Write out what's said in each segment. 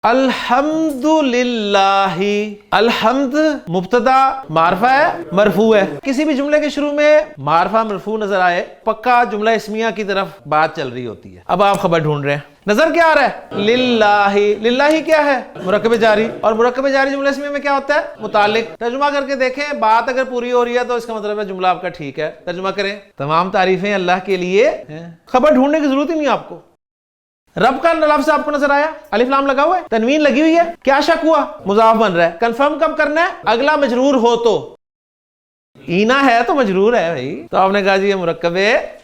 الحمدللہ، الحمد مبتدا معرفہ ہے مرفوع ہے. کسی بھی جملے کے شروع میں معرفہ مرفوع نظر آئے پکا جملہ اسمیہ کی طرف بات چل رہی ہوتی ہے. اب آپ خبر ڈھونڈ رہے ہیں، نظر کیا آ رہا ہے؟ للہ. للہ کیا ہے؟ مرکب جاری. اور مرکب جاری جملہ اسمیہ میں کیا ہوتا ہے؟ متعلق. ترجمہ کر کے دیکھیں، بات اگر پوری ہو رہی ہے تو اس کا مطلب ہے جملہ آپ کا ٹھیک ہے. ترجمہ کریں، تمام تعریفیں اللہ کے لیے ہیں. خبر ڈھونڈنے کی ضرورت ہی نہیں آپ کو. رب کا لفظ آپ کو نظر آیا، الف لام لگا ہوا ہے، تنوین لگی ہوئی ہے، کیا شک ہوا؟ مضاف بن رہا ہے. کنفرم کب کرنا ہے؟ اگلا مجرور ہو تو. اینا ہے تو مجرور ہے بھائی، تو آپ نے کہا جی یہ مرکب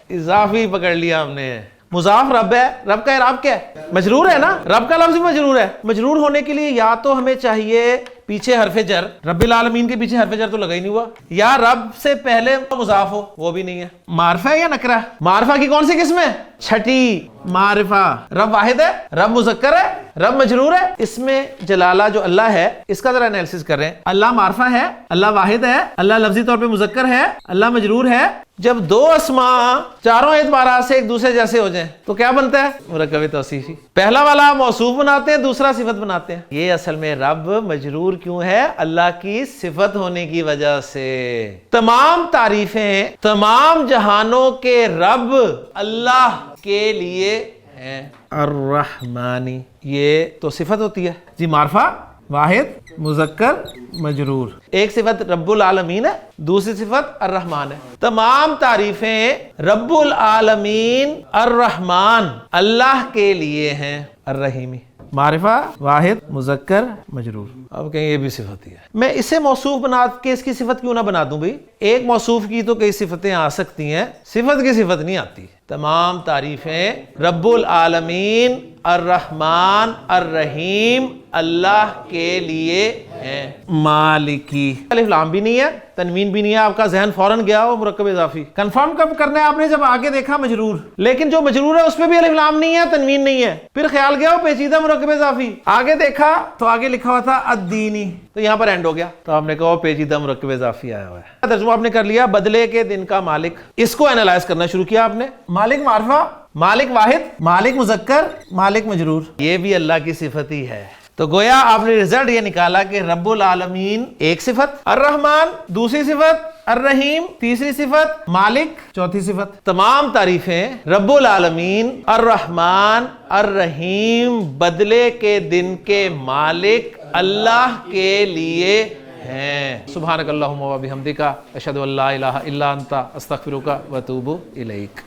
اضافی پکڑ لیا ہم نے. مضاف رب ہے، رب کا اعراب کیا ہے؟ مجرور ہے نا، رب کا لفظ بھی مجرور ہے. مجرور ہونے کے لیے یا تو ہمیں چاہیے پیچھے حرف جر، رب العالمین کے پیچھے حرف جر تو لگا ہی نہیں ہوا، یا رب سے پہلے مضاف ہو، وہ بھی نہیں ہے. معرفہ ہے یا نکرہ؟ معرفہ کی کون سی قسم ہے؟ چھٹی معرفہ. رب واحد ہے، رب مذکر ہے، رب مجرور ہے. اس میں جلالہ جو اللہ ہے اس کا ذرا انالیسس کر رہے ہیں. اللہ معرفہ ہے، اللہ واحد ہے، اللہ لفظی طور پہ مذکر ہے، اللہ مجرور ہے. جب دو اسماء چاروں اعتبارات سے ایک دوسرے جیسے ہو جائیں تو کیا بنتا ہے؟ مرکب توصیفی. پہلا والا موصوف بناتے ہیں، دوسرا صفت بناتے ہیں. یہ اصل میں رب مجرور کیوں ہے؟ اللہ کی صفت ہونے کی وجہ سے. تمام تعریفیں تمام جہانوں کے رب اللہ کے لیے ہیں. الرحمانی، یہ تو صفت ہوتی ہے جی. معرفہ واحد مذکر مجرور. ایک صفت رب العالمین ہے، دوسری صفت الرحمن ہے. تمام تعریفیں رب العالمین الرحمن اللہ کے لیے ہیں. الرحیمی معرفہ واحد مذکر مجرور. اب کہیں یہ بھی صفت ہی ہے. میں اسے موصوف بنا کے اس کی صفت کیوں نہ بنا دوں بھائی؟ ایک موصوف کی تو کئی صفتیں آ سکتی ہیں، صفت کی صفت نہیں آتی. تمام تعریفیں رب العالمین الرحمن الرحیم اللہ کے لیے ہیں. مالکی، الف لام بھی نہیں ہے، تنوین بھی نہیں ہے. آپ کا ذہن فوراً گیا وہ مرکب اضافی. کنفرم کب کرنا ہے آپ نے؟ جب آگے دیکھا مجرور، لیکن جو مجرور ہے اس پہ بھی الف لام نہیں ہے، تنوین نہیں ہے. پھر خیال گیا وہ پیچیدہ مرکب اضافی. آگے دیکھا تو آگے لکھا ہوا تھا الدینی، تو یہاں پر اینڈ ہو گیا. تو آپ نے کہا وہ پیچیدہ مرکب اضافی آیا ہوا ہے. ترجمہ آپ نے کر لیا، بدلے کے دن کا مالک. اس کو اینالائز کرنا شروع کیا آپ نے. مالک معرفہ، مالک واحد، مالک مذکر، مالک مجرور. یہ بھی اللہ کی صفت ہی ہے. تو گویا آپ نے رزلٹ یہ نکالا کہ رب العالمین ایک صفت، الرحمن دوسری صفت، الرحیم تیسری صفت، مالک چوتھی صفت. تمام تعریفیں رب العالمین الرحمن الرحیم بدلے کے دن کے مالک اللہ کے لیے ہیں. سبحانک اللہم و بحمدک، اشہد ان لا الہ الا انت، استغفرک و اتوب الیک.